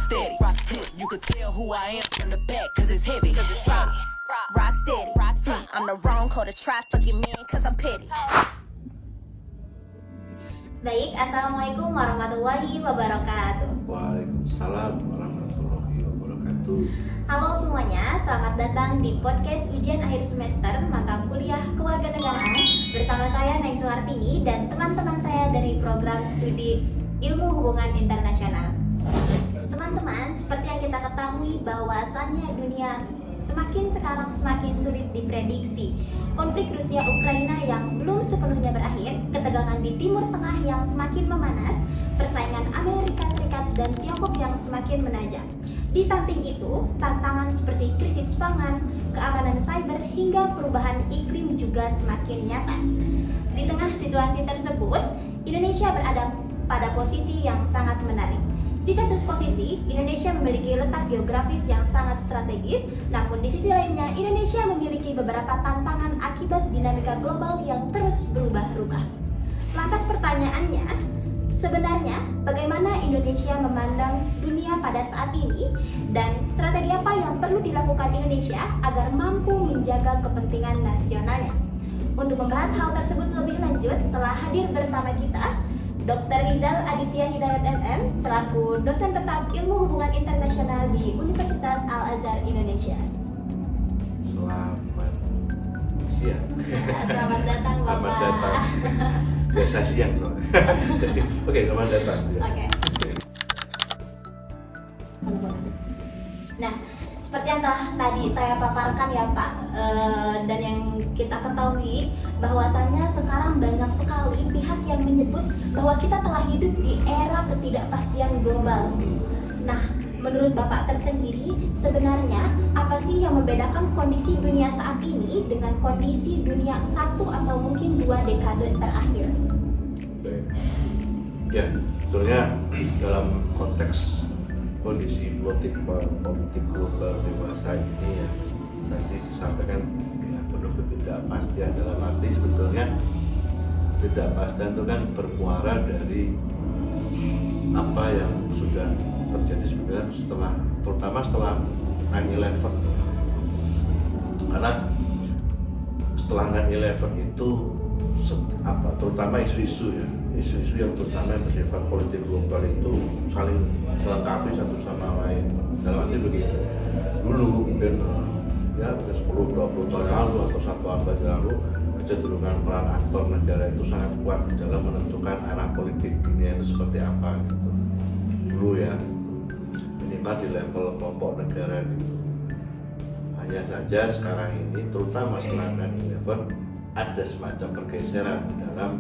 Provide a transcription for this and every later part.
steady. You could tell who I am from the back, cause it's heavy. Rock steady. I'm the wrong code to try fucking me, cause I'm petty. Baik, Assalamualaikum warahmatullahi wabarakatuh. Waalaikumsalam warahmatullahi wabarakatuh. Halo semuanya, selamat datang di podcast ujian akhir semester mata kuliah kewarganegaraan bersama saya Neng Suhartini dan teman-teman saya dari program studi Ilmu Hubungan Internasional. Teman-teman, seperti yang kita ketahui bahwasannya dunia sekarang semakin sulit diprediksi. Konflik Rusia-Ukraina yang belum sepenuhnya berakhir, ketegangan di Timur Tengah yang semakin memanas, persaingan Amerika Serikat dan Tiongkok yang semakin menajam. Di samping itu, tantangan seperti krisis pangan, keamanan cyber, hingga perubahan iklim juga semakin nyata. Di tengah situasi tersebut, Indonesia berada pada posisi yang sangat menarik. Di satu posisi, Indonesia memiliki letak geografis yang sangat strategis, namun di sisi lainnya, Indonesia memiliki beberapa tantangan akibat dinamika global yang terus berubah-ubah. Lantas pertanyaannya, sebenarnya bagaimana Indonesia memandang dunia pada saat ini dan strategi apa yang perlu dilakukan Indonesia agar mampu menjaga kepentingan nasionalnya? Untuk membahas hal tersebut lebih lanjut, telah hadir bersama kita Dr. Rizal Aditya Hidayat MM selaku dosen tetap Ilmu Hubungan Internasional di Universitas Al-Azhar Indonesia. Selamat siang. Selamat datang Bapak. Selamat datang. Biasa siang soalnya. Oke, selamat datang. Oke. Nah, seperti yang telah tadi saya paparkan ya Pak, dan yang kita ketahui bahwasannya sekarang banyak sekali pihak yang menyebut bahwa kita telah hidup di era ketidakpastian global. Nah, menurut Bapak tersendiri, sebenarnya apa sih yang membedakan kondisi dunia saat ini dengan kondisi dunia 1 atau mungkin 2 dekade terakhir? Ya, sebetulnya dalam konteks kondisi politik global dewasa ini ya tadi disampaikan ya, penuh ketidakpastian dalam arti sebetulnya ketidakpastian itu kan bermuara dari apa yang sudah terjadi sebetulnya terutama setelah 9/11, karena setelah 9/11 itu terutama isu-isu yang terutama yang bersifat politik global itu saling melengkapi satu sama lain. Dalam arti begitu, dulu mungkin 10-20 tahun lalu atau satu abad lalu kecenderungan peran aktor negara itu sangat kuat dalam menentukan arah politik dunia itu seperti apa gitu. Dulu ya, minimal di level kelompok negara gitu. Hanya saja sekarang ini terutama setelah 9/11 ada semacam pergeseran di dalam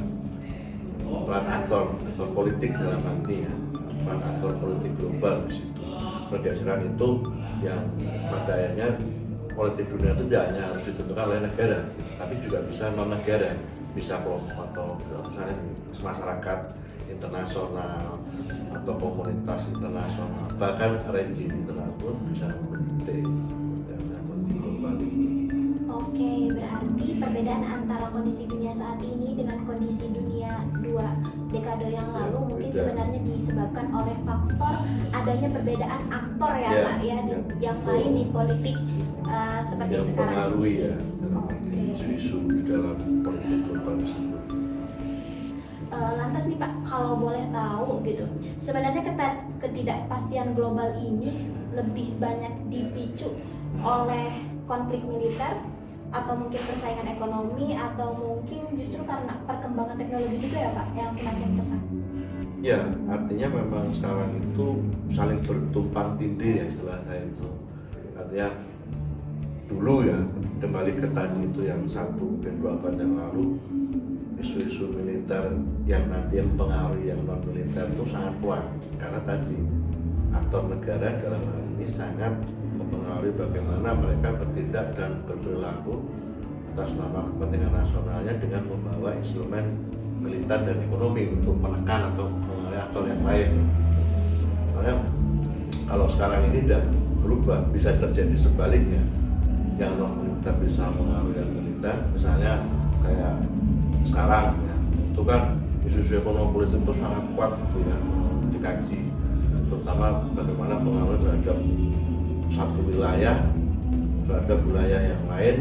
peran aktor politik dalam arti ya, peran aktor politik global di situ. Pergeseran itu yang pada akhirnya politik dunia itu tidak hanya harus ditentukan oleh negara, tapi juga bisa non negara, bisa kelompok atau misalnya masyarakat internasional atau komunitas internasional, bahkan rejim internasional pun bisa membentuk politik global itu. Oke, berarti perbedaan antara kondisi dunia saat ini dengan kondisi dunia 2 dekade yang lalu mungkin sebenarnya disebabkan oleh faktor adanya perbedaan aktor ya Pak ya, yang lain di politik seperti yang sekarang. Yang mempengaruhi ya dalam isu-isu di dalam politik global tersebut. Lantas nih Pak, kalau boleh tahu gitu, sebenarnya ketidakpastian global ini lebih banyak dipicu oleh konflik militer atau mungkin persaingan ekonomi atau mungkin justru karena perkembangan teknologi juga ya Pak yang semakin pesat? Ya, artinya memang sekarang itu saling bertumpang tindih ya istilah saya itu. Artinya dulu ya, kembali ke tadi itu yang 1 dan 2 abad yang lalu, isu-isu militer yang nanti mempengaruhi yang non militer itu sangat kuat karena tadi aktor negara dalam hal ini sangat mempengaruhi bagaimana mereka bertindak dan berperilaku atas nama kepentingan nasionalnya dengan membawa instrumen militer dan ekonomi untuk menekan atau mengalih aktor yang lain. Makanya kalau sekarang ini tidak berubah, bisa terjadi sebaliknya, yang non militer bisa mengaruhi yang militer, misalnya kayak sekarang ya, itu kan isu-isu ekonomi politik itu sangat kuat gitu ya, dikaji terutama bagaimana pengaruh terhadap satu wilayah terhadap wilayah yang lain.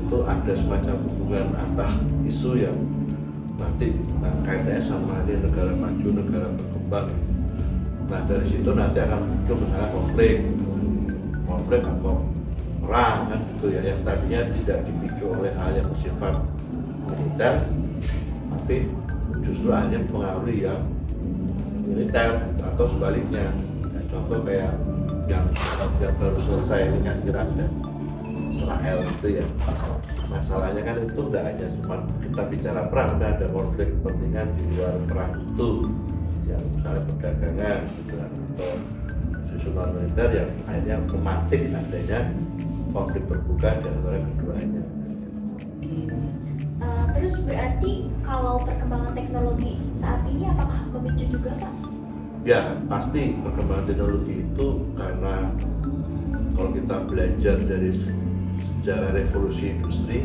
Itu ada semacam hubungan antar isu yang nanti kaitannya sama ini negara maju, negara berkembang. Nah dari situ nanti akan muncul misalnya konflik atau perang kan gitu ya, yang tadinya tidak dipicu oleh hal yang bersifat militer, tapi justru hanya mempengaruhi yang militer atau sebaliknya. Nah, contoh kayak yang baru selesai dengan Iran dan Israel itu ya, masalahnya kan itu nggak hanya cuma kita bicara perang, tapi ada konflik kepentingan di luar perang itu, yang misalnya perdagangan gitu, atau isu non militer yang akhirnya mematik adanya konflik terbuka di antara keduanya. Terus berarti kalau perkembangan teknologi saat ini apakah memicu juga Pak? Ya pasti perkembangan teknologi itu, karena kalau kita belajar dari sejarah revolusi industri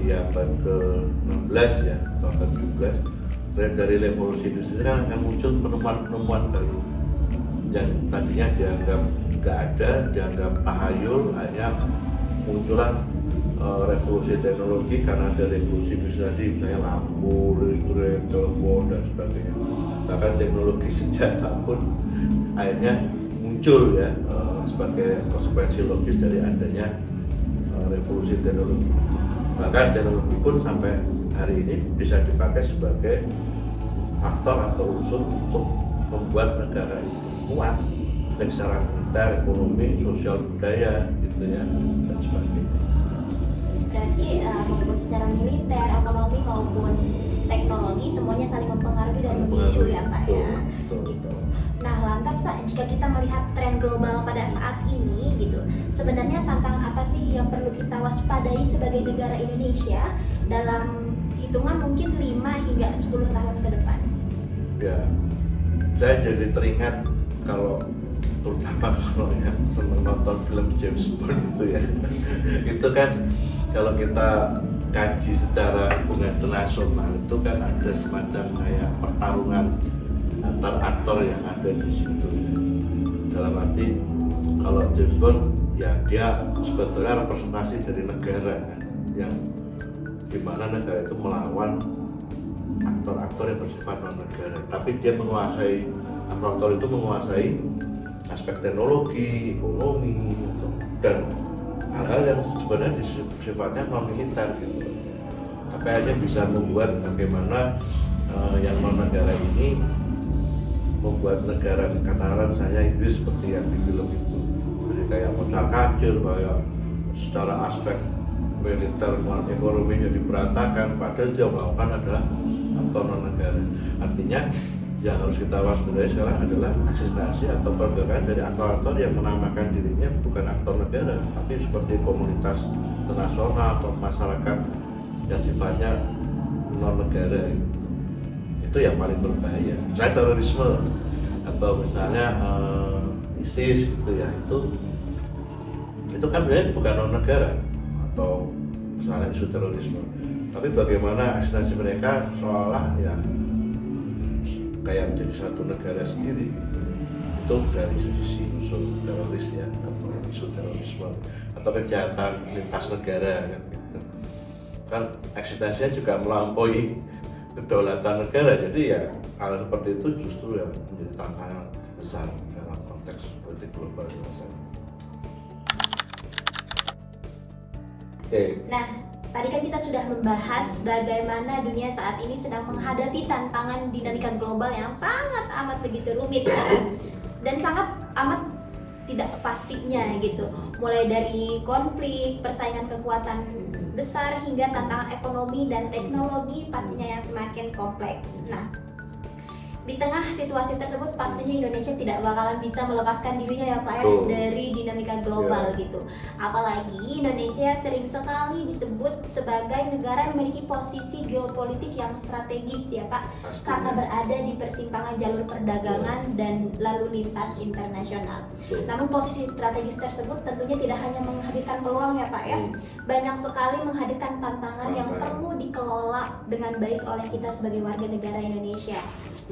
di abad ke-16 ya atau abad ke-17, dari revolusi industri kan akan muncul penemuan-penemuan baru yang tadinya dianggap nggak ada, dianggap tahayul. Hanya muncullah revolusi teknologi karena ada revolusi industri tadi, misalnya lampu, listrik, telepon dan sebagainya. Bahkan teknologi senjata pun akhirnya muncul ya sebagai konsekuensi logis dari adanya revolusi teknologi. Bahkan teknologi pun sampai hari ini bisa dipakai sebagai faktor atau unsur untuk membuat negara itu kuat, baik secara militer, ekonomi, sosial, budaya gitu ya, dan sebagainya. Berarti maupun secara militer, ekonomi maupun teknologi semuanya saling mempengaruhi dan memicu ya Pak ya. Gitu. Nah lantas Pak, jika kita melihat tren global pada saat ini gitu, sebenarnya tantangan apa sih yang perlu kita waspadai sebagai negara Indonesia dalam hitungan mungkin 5 hingga 10 tahun ke depan? Ya, saya jadi teringat terutama kalau yang senang nonton film James Bond itu ya, itu kan kalau kita kaji secara hubungan internasional itu kan ada semacam kayak pertarungan antar aktor yang ada di situ. Dalam arti kalau James Bond ya dia sebetulnya representasi dari negara kan, yang dimana negara itu melawan aktor-aktor yang bersifat non negara, tapi dia menguasai, aktor itu menguasai aspek teknologi, ekonomi, dan hal-hal yang sebenarnya sifatnya non militer gitu. Tapi hanya bisa membuat bagaimana yang non negara ini membuat negara katakanlah misalnya Inggris seperti yang di film itu, jadi kayak kocar kacir, kayak secara aspek militer, ekonomi jadi berantakan, padahal dia melakukan adalah aktor non negara. Artinya yang harus kita waspadai sekarang adalah eksistensi atau pergerakan dari aktor-aktor yang menamakan dirinya bukan aktor negara, tapi seperti komunitas internasional atau masyarakat yang sifatnya non negara. Itu yang paling berbahaya. Misalnya terorisme atau misalnya ISIS gitu ya, itu kan sebenarnya bukan non negara atau misalnya isu terorisme, tapi bagaimana eksistensi mereka seolah ya kayak menjadi satu negara sendiri. Itu dari sisi unsur teroris ya, atau isu terorisme atau kejahatan lintas negara kan eksistensinya juga melampaui kedaulatan negara. Jadi ya hal seperti itu justru yang menjadi tantangan besar dalam konteks politik global semasa ini. Nah, tadi kan kita sudah membahas bagaimana dunia saat ini sedang menghadapi tantangan dinamika global yang sangat amat begitu rumit dan sangat amat tidak pastinya gitu. Mulai dari konflik, persaingan kekuatan besar hingga tantangan ekonomi dan teknologi pastinya yang semakin kompleks. Nah, di tengah situasi tersebut pastinya Indonesia tidak bakalan bisa melepaskan dirinya ya Pak ya dari dinamika global gitu. Apalagi Indonesia sering sekali disebut sebagai negara yang memiliki posisi geopolitik yang strategis ya Pak, karena berada di persimpangan jalur perdagangan dan lalu lintas internasional. Namun posisi strategis tersebut tentunya tidak hanya menghadirkan peluang ya Pak ya, banyak sekali menghadirkan tantangan yang perlu dikelola dengan baik oleh kita sebagai warga negara Indonesia.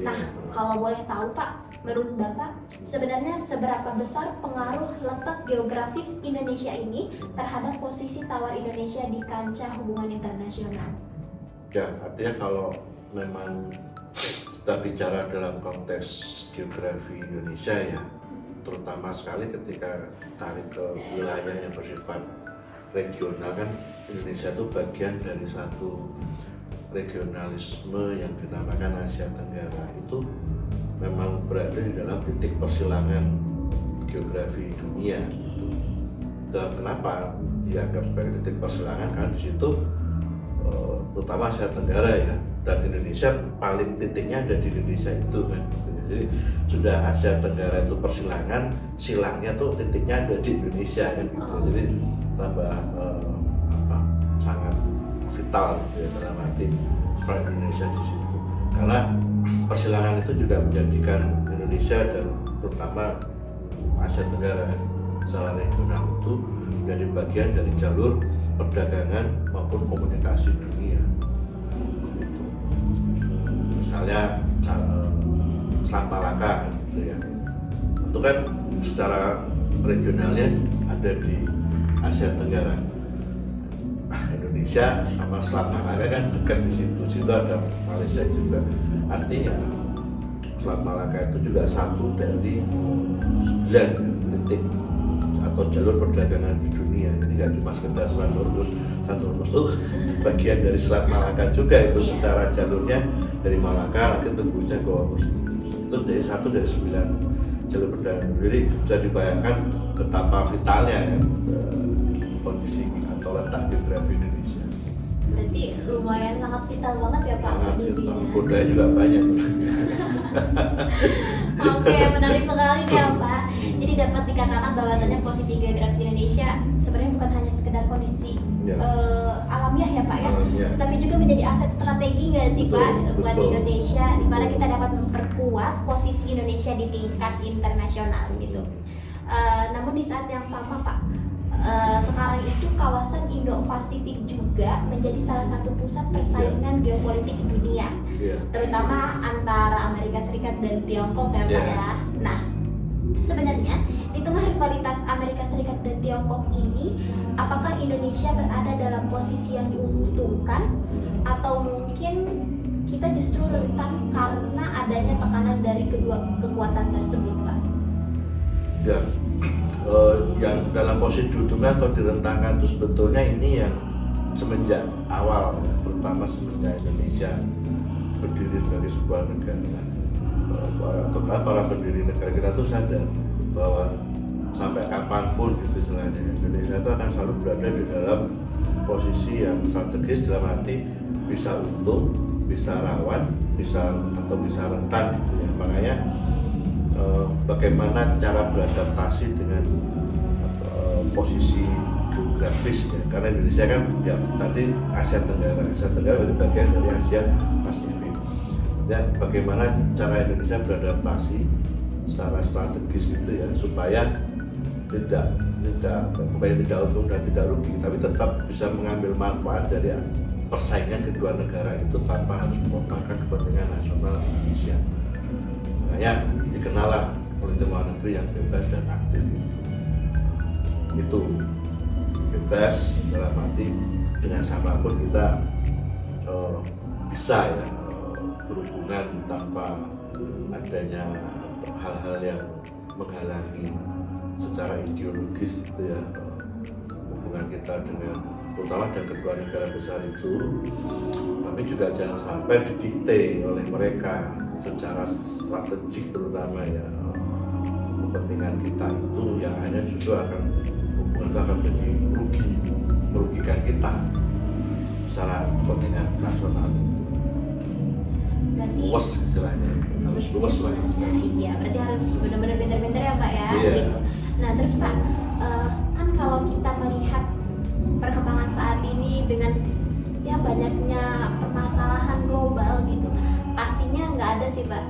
Nah, kalau boleh tahu Pak, menurut Bapak sebenarnya seberapa besar pengaruh letak geografis Indonesia ini terhadap posisi tawar Indonesia di kancah hubungan internasional? Ya, artinya kalau memang kita bicara dalam konteks geografi Indonesia ya, terutama sekali ketika tarik ke wilayah yang bersifat regional kan, Indonesia itu bagian dari satu regionalisme yang dinamakan Asia Tenggara. Itu memang berada di dalam titik persilangan geografi dunia. Dan kenapa dianggap sebagai titik persilangan? Karena di situ terutama Asia Tenggara ya, dan Indonesia paling titiknya ada di Indonesia itu kan. Jadi sudah Asia Tenggara itu persilangan, silangnya tuh titiknya ada di Indonesia kan gitu. Jadi tambah sangat vital gitu ya, dalam arti peran Indonesia di situ. Karena persilangan itu juga menjadikan Indonesia dan terutama Asia Tenggara secara regional itu menjadi bagian dari jalur perdagangan maupun komunikasi dunia. Gitu. Misalnya Selat Malaka gitu ya. Itu kan secara regionalnya ada di Asia Tenggara. Indonesia sama Selat Malaka kan dekat di situ. Situ ada Malaysia juga. Artinya Selat Malaka itu juga satu dari 9 titik atau jalur perdagangan di dunia. Jadi nggak cuma sekedar Selat Hormuz itu bagian dari Selat Malaka juga, itu secara jalurnya dari Malaka nanti tembusnya ke Hormuz. Itu dari satu dari 9 jalur perdagangan. Jadi bisa dibayangkan betapa vitalnya ya, kondisi atau letak geografi Indonesia. Berarti lumayan sangat vital banget ya Pak kondisinya. Budaya juga banyak. Oke, menarik sekali nih ya Pak. Jadi dapat dikatakan bahwasanya posisi geografis Indonesia sebenarnya bukan hanya sekedar kondisi alamiah ya Pak ya, tapi juga menjadi aset strategi nggak sih Pak buat Indonesia, di mana kita dapat memperkuat posisi Indonesia di tingkat internasional gitu. Namun di saat yang sama Pak, sekarang itu kawasan Indo-Pasifik juga menjadi salah satu pusat persaingan geopolitik dunia, terutama antara Amerika Serikat dan Tiongkok ya Pak ya. Nah, sebenarnya di tengah rivalitas Amerika Serikat dan Tiongkok ini, apakah Indonesia berada dalam posisi yang diuntungkan atau mungkin kita justru rentan karena adanya tekanan dari kedua kekuatan tersebut Pak? Ya, yang dalam posisi diuntungkan atau direntangkan itu sebetulnya ini yang semenjak awal, terutama semenjak Indonesia berdiri sebagai sebuah negara, para pendiri negara kita tuh sadar bahwa sampai kapanpun gitu istilahnya Indonesia itu akan selalu berada di dalam posisi yang strategis, dalam arti bisa untung, bisa rawan, bisa rentan gitu ya. Makanya bagaimana cara beradaptasi dengan posisi geografis ya, karena Indonesia kan ya tadi Asia Tenggara itu bagian dari Asia Pasifik. Dan bagaimana cara Indonesia beradaptasi secara strategis gitu ya, supaya tidak untung dan tidak rugi, tapi tetap bisa mengambil manfaat dari persaingan kedua negara itu tanpa harus mengorbankan kepentingan nasional Indonesia. Makanya dikenallah politik luar negeri yang bebas dan aktif itu bebas dalam arti dengan siapapun kita bisa ya berhubungan tanpa adanya hal-hal yang menghalangi secara ideologis itu ya, hubungan kita dengan terutama dengan kedua negara besar itu, tapi juga jangan sampai didikte oleh mereka secara strategik, terutama ya kepentingan kita itu yang hanya justru akan hubungan itu akan menjadi merugikan kita secara kepentingan nasional. Berarti luas istilahnya, harus luas lah. Iya, berarti harus benar-benar pintar-pintar ya Pak ya. Gitu. Nah terus Pak, kan kalau kita melihat perkembangan saat ini dengan ya banyaknya permasalahan global gitu, pastinya nggak ada sih Pak,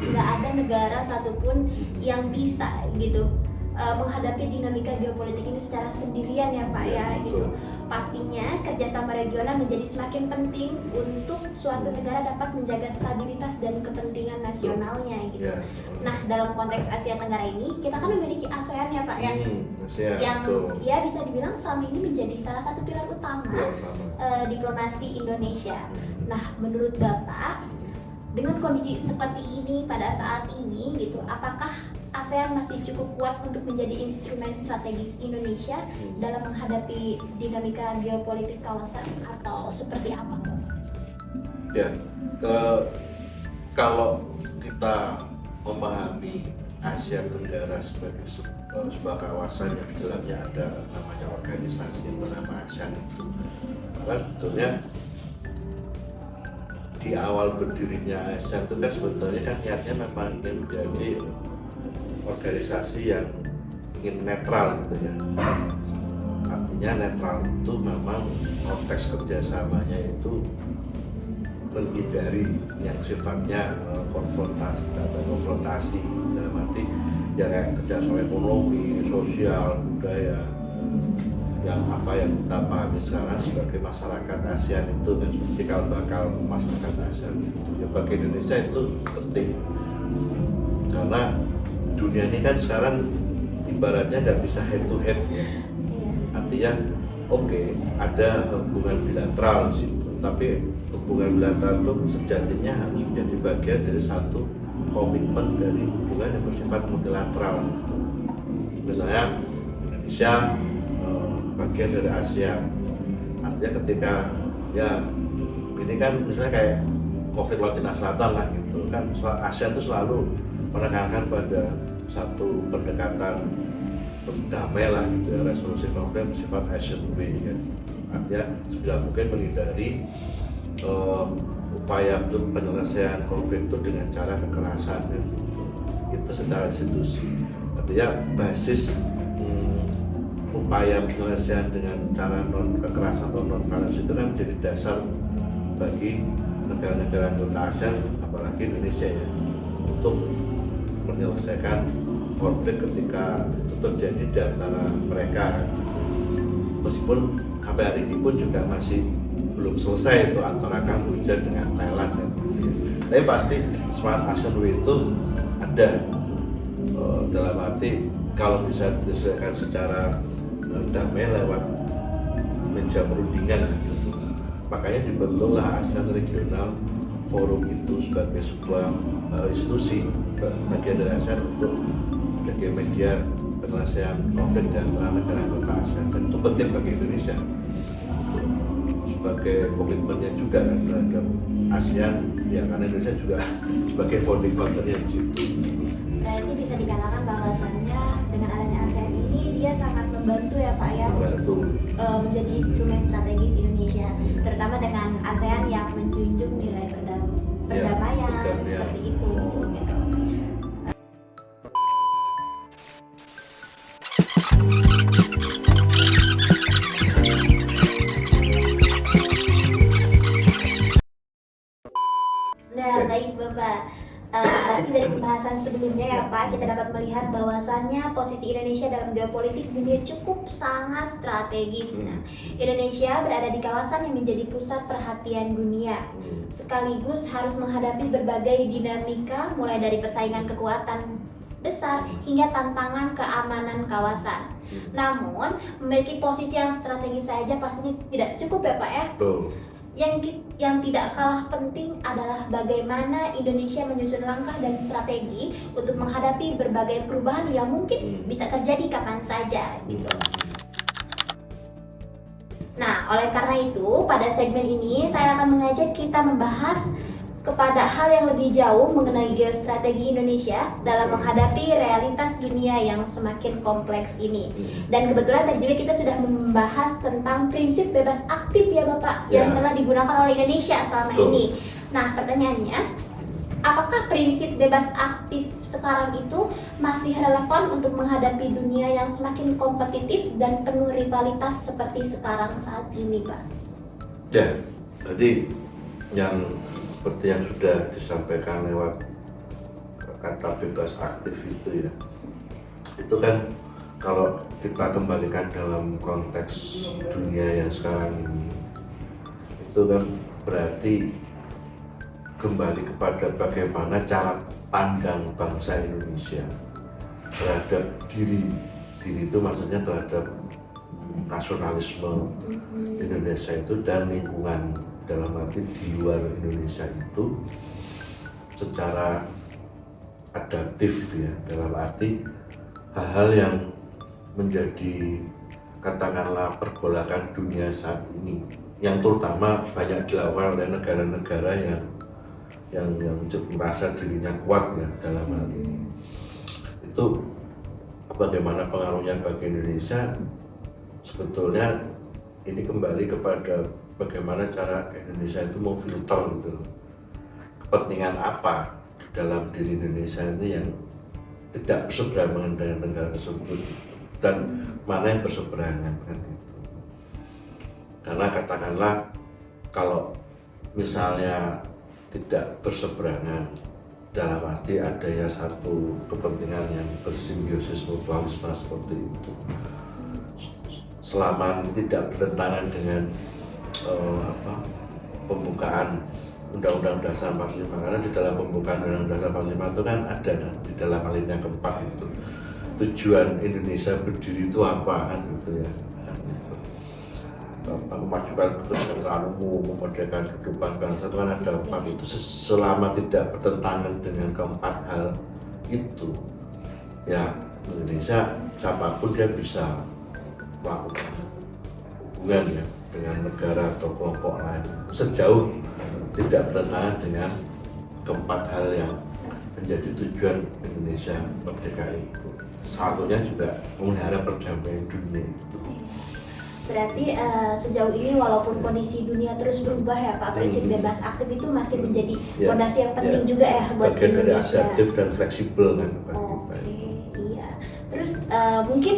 nggak ada negara satupun yang bisa gitu menghadapi dinamika geopolitik ini secara sendirian ya Pak ya gitu. Pastinya kerjasama regional menjadi semakin penting untuk suatu negara dapat menjaga stabilitas dan kepentingan nasionalnya gitu. Nah dalam konteks Asia Tenggara ini kita kan memiliki ASEAN ya Pak ya, yang ya bisa dibilang selama ini menjadi salah satu pilar utama diplomasi Indonesia. Nah menurut Bapak dengan kondisi seperti ini pada saat ini gitu, apakah ASEAN masih cukup kuat untuk menjadi instrumen strategis Indonesia dalam menghadapi dinamika geopolitik kawasan atau seperti apa? Ya, kalau kita memahami Asia Tenggara sebagai sebuah kawasan yang di dalamnya ada namanya organisasi bernama ASEAN itu, maka sebetulnya di awal berdirinya ASEAN itu kan sebetulnya kan niatnya memang ingin menjadi organisasi yang ingin netral gitu ya. Artinya netral itu memang konteks kerjasamanya itu menghindari yang sifatnya konfrontasi dalam arti ya kayak kerjasama ekonomi, sosial, budaya yang apa yang kita pahami sekarang sebagai masyarakat ASEAN itu kan cikal bakal masyarakat ASEAN itu ya bagi Indonesia itu penting karena dunia ini kan sekarang ibaratnya nggak bisa head to head ya. Artinya ada hubungan bilateral di situ, tapi hubungan bilateral itu sejatinya harus menjadi bagian dari satu komitmen dari hubungan yang bersifat multilateral. Misalnya Indonesia bagian dari ASEAN, artinya ketika ya ini kan misalnya kayak konflik Laut Cina Selatan lah gitu kan, ASEAN itu selalu menekankan pada satu pendekatan damai lah gitu ya, resolusi konflik bersifat ASEAN way kan. Artinya sebisa mungkin menghindari upaya untuk penyelesaian konflik itu dengan cara kekerasan kan. Itu secara institusi. Artinya basis upaya penyelesaian dengan cara non kekerasan atau non violence itu kan menjadi dasar bagi negara-negara anggota ASEAN apalagi Indonesia ya untuk menyelesaikan konflik ketika itu terjadi di antara mereka. Meskipun sampai hari ini pun juga masih belum selesai itu antara Kamboja dengan Thailand kan. Tapi pasti Smart ASEAN Way itu ada dalam arti kalau bisa diselesaikan secara damai lewat meja perundingan gitu. Makanya dibentuklah ASEAN Regional Forum itu sebagai sebuah institusi bagian dari ASEAN untuk sebagai media penyelesaian konflik di antara negara anggota ASEAN, dan itu penting bagi Indonesia sebagai komitmennya juga terhadap ASEAN ya, karena Indonesia juga sebagai founding fathernya di situ. Berarti bisa dikatakan bahwasannya dengan adanya ASEAN ini dia sangat membantu ya Pak ya menjadi instrumen strategis Indonesia, terutama dengan ASEAN yang menjunjung nilai perdamaian seperti itu gitu. Nah, baik Bapak. Tapi dari pembahasan sebelumnya ya Pak, kita dapat melihat bahwasannya posisi Indonesia dalam geopolitik dunia cukup sangat strategis. Nah, Indonesia berada di kawasan yang menjadi pusat perhatian dunia, sekaligus harus menghadapi berbagai dinamika mulai dari persaingan kekuatan besar hingga tantangan keamanan kawasan. Namun, memiliki posisi yang strategis saja pastinya tidak cukup ya Pak ya. Yang tidak kalah penting adalah bagaimana Indonesia menyusun langkah dan strategi untuk menghadapi berbagai perubahan yang mungkin bisa terjadi kapan saja gitu. Nah, oleh karena itu pada segmen ini saya akan mengajak kita membahas kepada hal yang lebih jauh mengenai geostrategi Indonesia dalam menghadapi realitas dunia yang semakin kompleks ini. Dan kebetulan tadi juga kita sudah membahas tentang prinsip bebas aktif ya Bapak, yang telah digunakan oleh Indonesia selama ini. Nah, pertanyaannya, apakah prinsip bebas aktif sekarang itu masih relevan untuk menghadapi dunia yang semakin kompetitif dan penuh rivalitas seperti sekarang saat ini Pak? Ya, tadi yang seperti yang sudah disampaikan lewat kata bebas aktif itu ya, itu kan kalau kita kembalikan dalam konteks dunia yang sekarang ini, itu kan berarti kembali kepada bagaimana cara pandang bangsa Indonesia terhadap diri itu maksudnya terhadap nasionalisme Indonesia itu dan lingkungan, dalam arti di luar Indonesia itu secara adaptif ya, dalam arti hal-hal yang menjadi katakanlah pergolakan dunia saat ini yang terutama banyak dilakukan oleh negara-negara yang merasa dirinya kuat ya dalam hal ini, itu bagaimana pengaruhnya bagi Indonesia. Sebetulnya ini kembali kepada bagaimana cara Indonesia itu memfilter gitu, kepentingan apa di dalam diri Indonesia ini yang tidak berseberangan dengan negara tersebut dan mana yang berseberangan kan gitu. Karena katakanlah kalau misalnya tidak berseberangan dalam arti adanya satu kepentingan yang bersimbiosis mutualisme seperti itu, selama tidak bertentangan dengan pembukaan Undang-Undang Dasar 45, karena di dalam pembukaan Undang-Undang Dasar 45 itu kan ada di dalam alinea keempat itu tujuan Indonesia berdiri itu apa kan gitu ya, memajukan kesejahteraan umum, memerdekakan kehidupan bangsa, itu kan ada empat itu. Selama tidak bertentangan dengan keempat hal itu ya, Indonesia siapapun dia bisa melakukan hubungan ya dengan negara atau kelompok lain sejauh tidak bertentangan dengan keempat hal yang menjadi tujuan Indonesia merdeka itu. Satunya juga memelihara perdamaian dunia itu. Berarti sejauh ini walaupun kondisi dunia terus berubah ya Pak, prinsip bebas aktif itu masih menjadi fondasi yang penting juga ya buat bagian Indonesia. Bagian dari adaptif dan fleksibel kan. Iya. Terus mungkin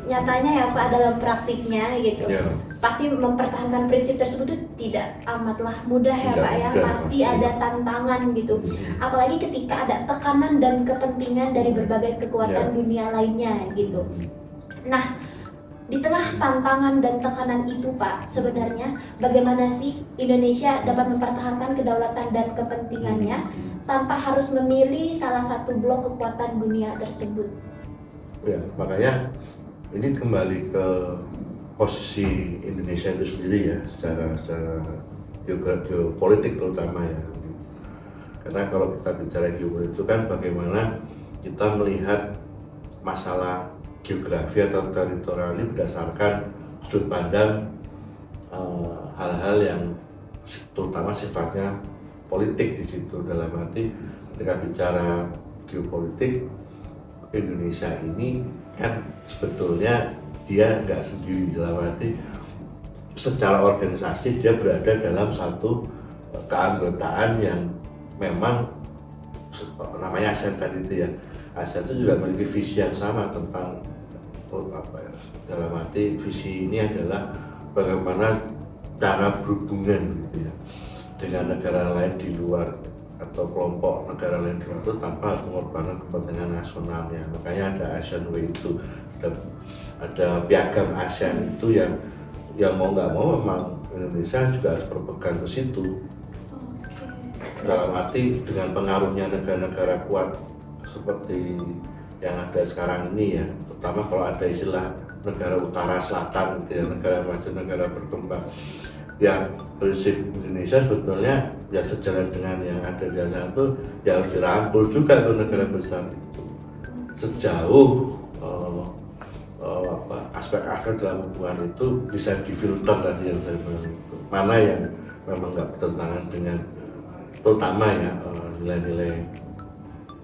nyatanya ya Pak dalam praktiknya gitu, pasti mempertahankan prinsip tersebut itu tidak amatlah mudah ya Pak ya, pasti ada tantangan gitu. Apalagi ketika ada tekanan dan kepentingan dari berbagai kekuatan dunia lainnya gitu. Nah, di tengah tantangan dan tekanan itu Pak, sebenarnya bagaimana sih Indonesia dapat mempertahankan kedaulatan dan kepentingannya tanpa harus memilih salah satu blok kekuatan dunia tersebut? Ya, makanya ini kembali ke posisi Indonesia itu sendiri ya, secara geopolitik terutama ya. Karena kalau kita bicara geopolitik itu kan bagaimana kita melihat masalah geografi atau teritorial ini berdasarkan sudut pandang hal-hal yang terutama sifatnya politik di situ. Dalam arti ketika bicara geopolitik, Indonesia ini kan sebetulnya dia nggak sendiri, dalam arti secara organisasi dia berada dalam satu keanggotaan yang memang namanya ASEAN tadi itu ya. ASEAN itu juga memiliki visi yang sama tentang dalam arti visi ini adalah bagaimana cara berhubungan gitu ya dengan negara lain di luar atau kelompok negara lain di luar itu tanpa harus mengorbankan kepentingan nasionalnya. Makanya ada ASEAN Way itu, ada piagam ASEAN itu yang mau nggak mau memang Indonesia juga harus berpegang ke situ. Dalam arti dengan pengaruhnya negara-negara kuat seperti yang ada sekarang ini ya, terutama kalau ada istilah negara utara selatan gitu ya, negara maju, negara berkembang, yang prinsip Indonesia sebetulnya ya sejalan dengan yang ada di sana itu ya harus dirangkul juga tuh negara besar itu sejauh aspek-aspek dalam hubungan itu bisa difilter tadi yang saya bilang itu, mana yang memang nggak bertentangan dengan terutama ya nilai-nilai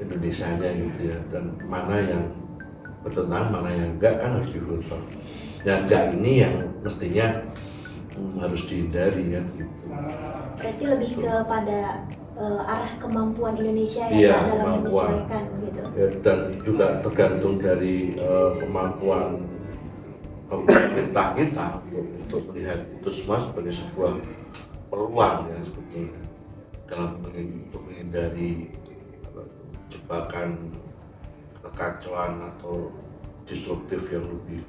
Indonesianya gitu ya, dan mana yang bertentangan, mana yang enggak kan harus difilter. Yang enggak ini yang mestinya harus dihindari kan gitu. Berarti lebih kepada arah kemampuan Indonesia ya dalam menyesuaikan gitu. Ya, dan juga tergantung dari kemampuan pemerintah kita untuk melihat itu semua sebagai sebuah peluang ya sebetulnya dalam untuk menghindari jebakan kekacauan atau destruktif yang lebih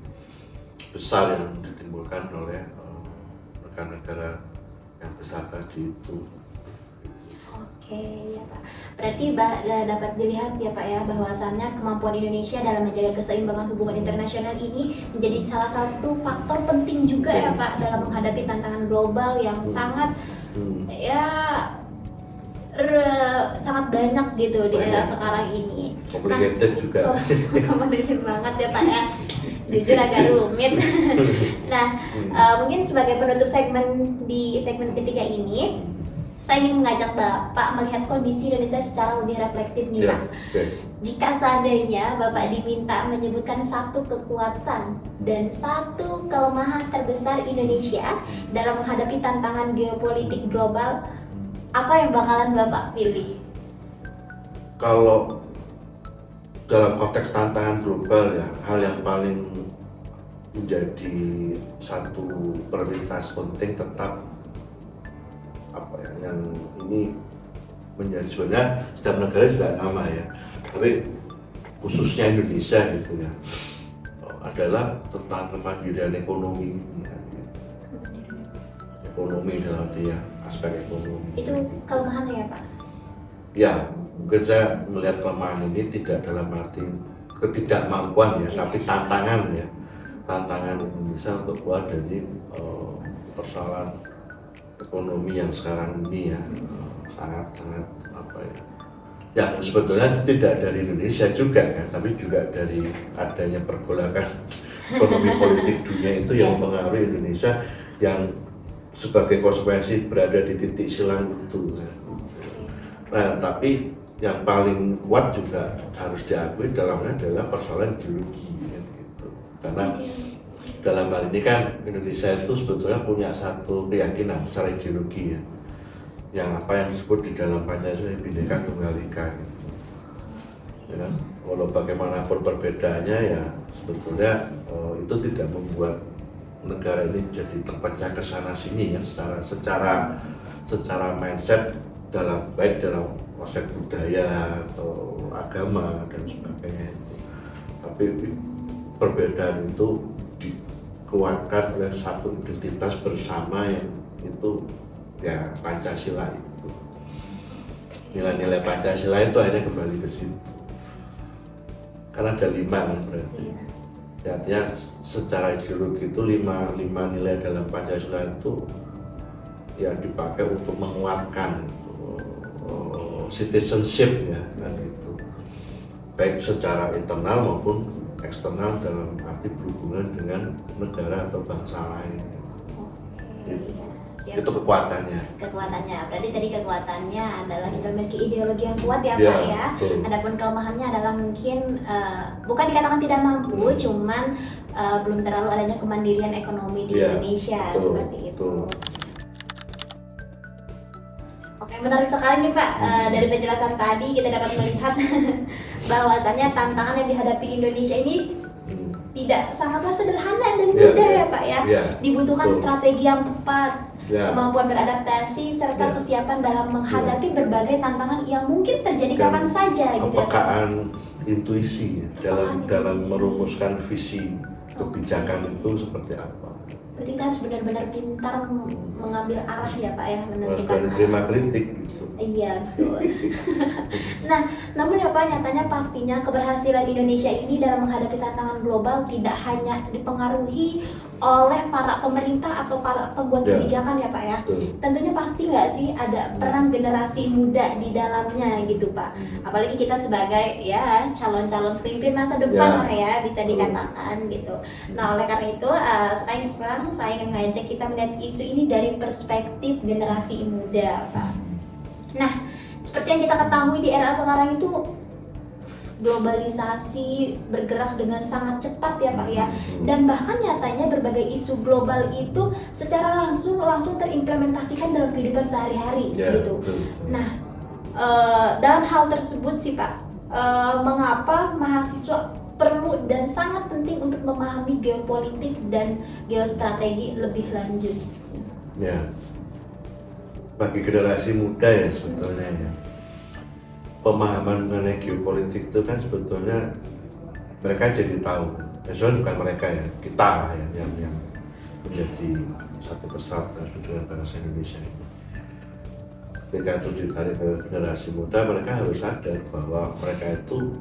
besar yang ditimbulkan oleh negara-negara yang besar tadi itu. Oke, ya Pak. Berarti dapat dilihat ya Pak ya bahwasannya kemampuan Indonesia dalam menjaga keseimbangan hubungan internasional ini menjadi salah satu faktor penting juga ya Pak dalam menghadapi tantangan global yang sangat sangat banyak gitu di era sekarang ini. Complicated juga. Complicated banget ya Pak ya. Jujur agak rumit. Nah, mungkin sebagai penutup di segmen ketiga ini, saya ingin mengajak Bapak melihat kondisi Indonesia secara lebih reflektif nih Pak. Jika seandainya Bapak diminta menyebutkan satu kekuatan dan satu kelemahan terbesar Indonesia dalam menghadapi tantangan geopolitik global, apa yang bakalan Bapak pilih? Kalau dalam konteks tantangan global ya, hal yang paling menjadi satu prioritas penting tetap yang ini menjadi sebenarnya setiap negara juga sama ya, tapi khususnya Indonesia gitu ya, adalah tentang kemandirian ekonomi ya, ekonomi dalam arti ya aspek ekonomi. Itu kelemahannya ya Pak? Ya, mungkin saya melihat kelemahan ini tidak dalam arti ketidakmampuan ya, tapi tantangan ya, tantangan Indonesia untuk keluar dari persoalan ekonomi yang sekarang ini ya, sangat apa ya, yang sebetulnya tidak dari Indonesia juga kan, tapi juga dari adanya pergolakan ekonomi politik dunia itu yang mempengaruhi Indonesia, yang sebagai konsekuensi berada di titik silang itu. Nah, tapi yang paling kuat juga harus diakui dalamnya adalah persoalan ideologi gitu. Karena dalam hal ini kan Indonesia itu sebetulnya punya satu keyakinan secara ideologi ya, yang apa yang disebut di dalam Pancasila Bhinneka Tunggal Ika gitu. Ya kan? Walau bagaimanapun perbedaannya ya sebetulnya itu tidak membuat negara ini jadi terpecah ke sana sini ya, secara mindset, baik dalam konsep budaya atau agama dan sebagainya itu. Tapi perbedaan itu dikuatkan oleh satu identitas bersama yang itu ya Pancasila itu. Nilai-nilai Pancasila itu akhirnya kembali ke situ. Karena ada 5 kan berarti. Artinya secara ideologi itu 5 nilai dalam Pancasila itu ya dipakai untuk menguatkan citizenship ya kan itu, baik secara internal maupun eksternal dalam arti berhubungan dengan negara atau bangsa lain. Itu kekuatannya. Berarti tadi kekuatannya adalah kita memiliki ideologi yang kuat ya Pak ya. Adapun kelemahannya adalah mungkin bukan dikatakan tidak mampu, cuman belum terlalu adanya kemandirian ekonomi di Indonesia seperti itu. Oke, menarik sekali nih Pak. Dari penjelasan tadi kita dapat melihat bahwasannya tantangan yang dihadapi Indonesia ini tidak sangatlah sederhana dan mudah ya Pak ya. Dibutuhkan strategi yang tepat, kemampuan beradaptasi serta kesiapan dalam menghadapi berbagai tantangan yang mungkin terjadi kapan saja gitu ya. Kepekaan intuisi dalam merumuskan visi kebijakan itu seperti apa. Berarti kita harus benar-benar pintar mengambil arah ya Pak ya, menentukan arah. Terima kritik gitu. Iya betul. Nah, namun ya Pak, nyatanya pastinya keberhasilan Indonesia ini dalam menghadapi tantangan global tidak hanya dipengaruhi oleh para pemerintah atau para pembuat kebijakan ya Pak ya. Tentunya pasti nggak sih ada peran generasi muda di dalamnya gitu Pak. Apalagi kita sebagai ya calon-calon pemimpin masa depan lah ya bisa dikatakan gitu. Nah oleh karena itu sekarang saya ingin mengajak kita melihat isu ini dari perspektif generasi muda Pak. Nah, seperti yang kita ketahui di era sekarang itu globalisasi bergerak dengan sangat cepat ya Pak ya, dan bahkan nyatanya berbagai isu global itu secara langsung terimplementasikan dalam kehidupan sehari-hari gitu. Nah, dalam hal tersebut sih Pak, mengapa mahasiswa perlu dan sangat penting untuk memahami geopolitik dan geostrategi lebih lanjut? Ya, bagi generasi muda ya sebetulnya ya, pemahaman mengenai geopolitik itu kan sebetulnya mereka jadi tahu. Sebenarnya bukan mereka ya, kita yang menjadi satu kesatuan dengan bangsa Indonesia ini. Ketika itu ditarik ke generasi muda, mereka harus sadar bahwa mereka itu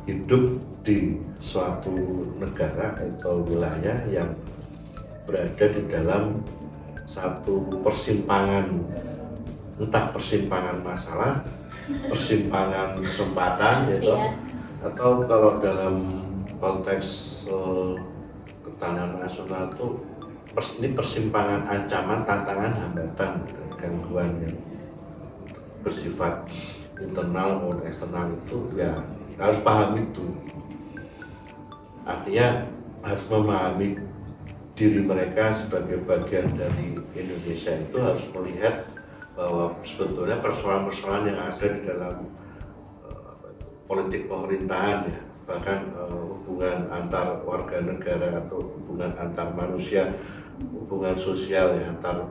hidup di suatu negara atau wilayah yang berada di dalam satu persimpangan, entah persimpangan masalah, persimpangan kesempatan gitu, atau kalau dalam konteks ketahanan nasional itu ini persimpangan ancaman, tantangan, hambatan, gangguan yang bersifat internal maupun eksternal itu ya harus paham itu. Artinya harus memahami diri mereka sebagai bagian dari Indonesia itu harus melihat bahwa sebetulnya persoalan-persoalan yang ada di dalam politik pemerintahan ya, bahkan hubungan antar warga negara atau hubungan antar manusia, hubungan sosial ya, antar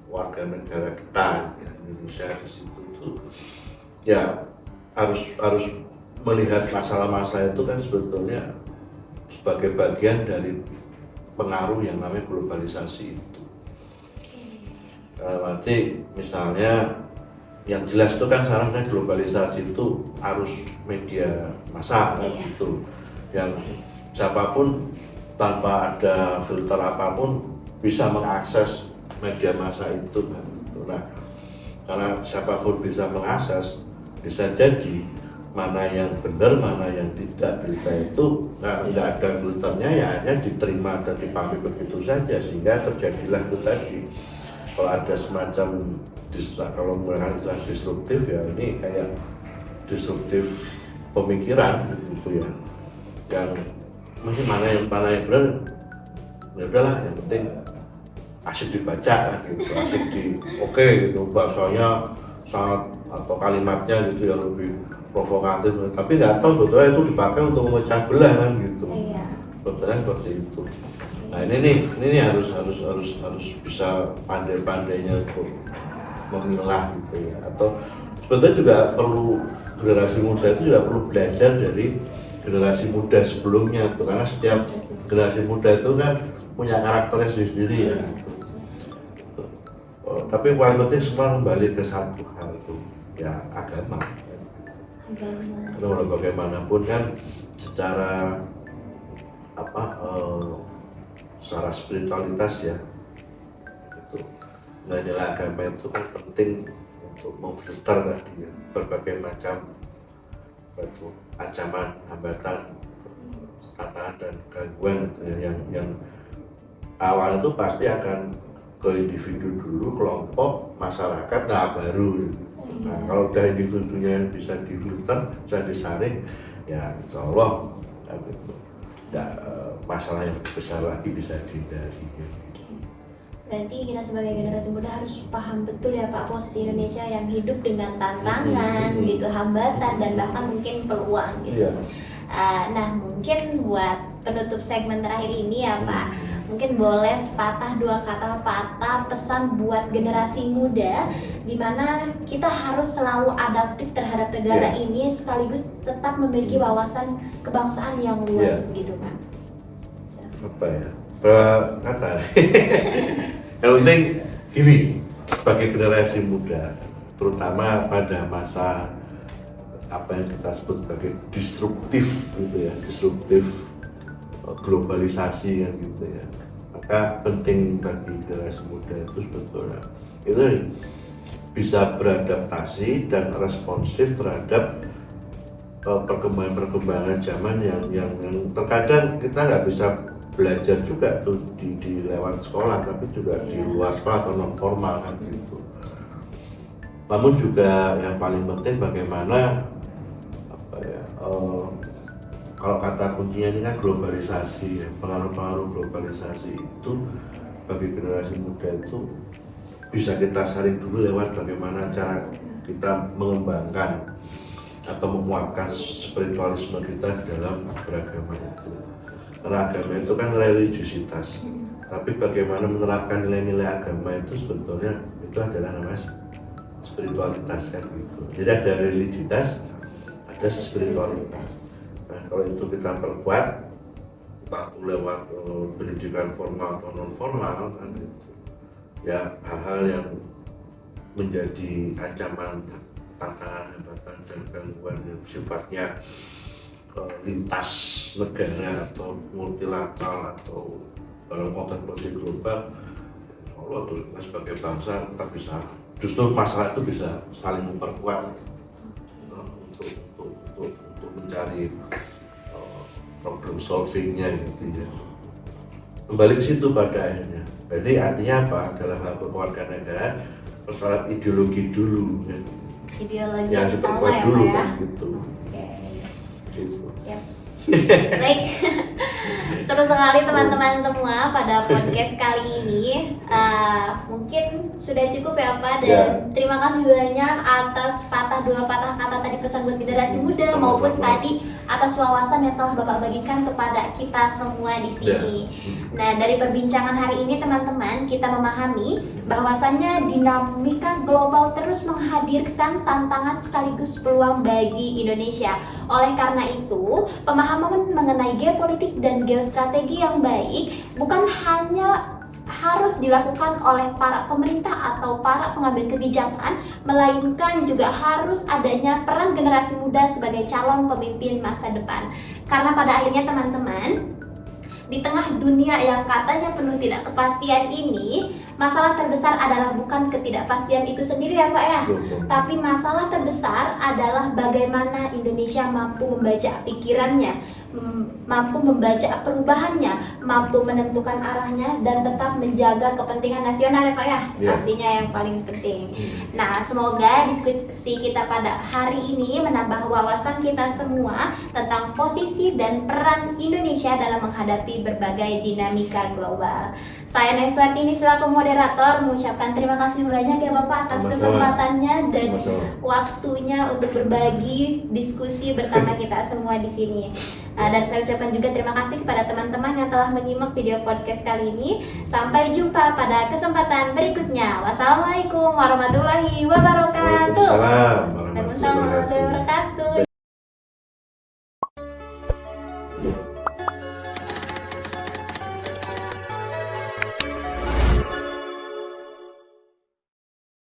warga negara kita ya, Indonesia di situ tuh ya harus melihat masalah-masalah itu kan sebetulnya sebagai bagian dari pengaruh yang namanya globalisasi itu. Nanti misalnya yang jelas itu kan sekarang globalisasi itu arus media massa kan gitu, yang siapapun tanpa ada filter apapun bisa mengakses media massa itu kan gitu. Nah, karena siapapun bisa mengakses, bisa jadi mana yang benar, mana yang tidak. Berita itu nggak ada filternya ya hanya diterima dan dipahami begitu saja, sehingga terjadilah itu tadi. Kalau ada semacam kalau menggunakan istilah disruptif ya, ini kayak disruptif pemikiran gitu ya, yang mungkin mana yang benar ya udahlah, yang penting asik dibaca gitu, asik oke gitu, bahasanya sangat atau kalimatnya gitu yang lebih provokatif, tapi nggak tahu sebetulnya itu dipakai untuk memecah belah kan gitu. Sebetulnya seperti itu. Nah ini harus bisa pandai-pandainya untuk memilah gitu ya. Atau sebetulnya juga perlu generasi muda itu juga perlu belajar dari generasi muda sebelumnya tuh, karena setiap generasi muda itu kan punya karakternya sendiri ya. Tapi paling penting semua kembali ke satu hal itu ya, agama. Karena bagaimanapun kan secara secara spiritualitas ya itu nilai agama itu kan penting untuk memfilter tadi ya, berbagai macam ancaman, hambatan, tantangan dan gangguan gitu ya, yang awal itu pasti akan ke individu dulu, kelompok, masyarakat, nah baru. Nah, kalau udah individunya bisa difilter, bisa disaring, ya insya Allah masalah yang besar lagi bisa dihindari. Berarti kita sebagai generasi muda harus paham betul ya Pak, posisi Indonesia yang hidup dengan tantangan, gitu, hambatan dan bahkan mungkin peluang gitu. Nah mungkin buat penutup segmen terakhir ini ya Pak, mungkin boleh sepatah dua kata patah pesan buat generasi muda, di mana kita harus selalu adaptif terhadap negara ini sekaligus tetap memiliki wawasan kebangsaan yang luas gitu Pak. Apa ya? Berapa kata? Yang penting gini, sebagai generasi muda, terutama pada masa apa yang kita sebut sebagai disruptif gitu ya, disruptif globalisasi kan gitu ya, maka penting bagi generasi muda itu sebetulnya itu bisa beradaptasi dan responsif terhadap perkembangan zaman yang terkadang kita nggak bisa belajar juga tuh di lewat sekolah, tapi juga di luar sekolah atau non formal kan gitu. Namun juga yang paling penting bagaimana kalau kata kuncinya ini kan globalisasi ya, pengaruh-pengaruh globalisasi itu bagi generasi muda itu bisa kita saring dulu lewat bagaimana cara kita mengembangkan atau menguatkan spiritualisme kita di dalam beragama itu. Karena agama itu kan religiusitas, tapi bagaimana menerapkan nilai-nilai agama itu sebetulnya itu adalah namanya spiritualitas kan gitu. Jadi ada religiusitas, ada spiritualitas. Nah, kalau itu kita perkuat, entah itu lewat pendidikan formal atau non formal kan gitu. Ya hal-hal yang menjadi ancaman, tantangan, hambatan dan gangguan yang sifatnya lintas negara atau multilateral atau dalam konteks politik global, Allah terus kita sebagai bangsa kita bisa, justru masalah itu bisa saling memperkuat untuk mencari problem solvingnya gitu ya. Kembali ke situ pada akhirnya. Berarti artinya apa? Dalam hal kewarganegaraan persoalan ideologi dulu ya. Ideologi Yang diperkuat ya, dulu Pak, ya? kan gitu. Oke. Gitu. Siap. Baik, seru sekali teman-teman semua pada podcast kali ini. Mungkin sudah cukup ya Pak, dan terima kasih banyak atas dua patah kata tadi pesan buat generasi muda maupun tadi atas wawasan yang telah Bapak bagikan kepada kita semua di sini. Nah, dari perbincangan hari ini teman-teman, kita memahami bahwasannya dinamika global terus menghadirkan tantangan sekaligus peluang bagi Indonesia. Oleh karena itu, pemahaman mengenai geopolitik dan geostrategi yang baik bukan hanya harus dilakukan oleh para pemerintah atau para pengambil kebijakan, melainkan juga harus adanya peran generasi muda sebagai calon pemimpin masa depan. Karena pada akhirnya teman-teman, di tengah dunia yang katanya penuh tidak kepastian ini, masalah terbesar adalah bukan ketidakpastian itu sendiri ya Pak ya, tapi masalah terbesar adalah bagaimana Indonesia mampu membaca pikirannya, mampu membaca perubahannya, mampu menentukan arahnya, dan tetap menjaga kepentingan nasional ya Pak ya, pastinya yang paling penting. Nah, semoga diskusi kita pada hari ini menambah wawasan kita semua tentang posisi dan peran Indonesia dalam menghadapi berbagai dinamika global. Saya Neswartini selaku moderator mengucapkan terima kasih banyak ya Bapak atas kesempatannya dan waktunya untuk berbagi diskusi bersama kita semua di sini. Dan saya ucapkan juga terima kasih kepada teman-teman yang telah menyimak video podcast kali ini. Sampai jumpa pada kesempatan berikutnya. Wassalamualaikum warahmatullahi wabarakatuh. Waalaikumsalam warahmatullahi wabarakatuh.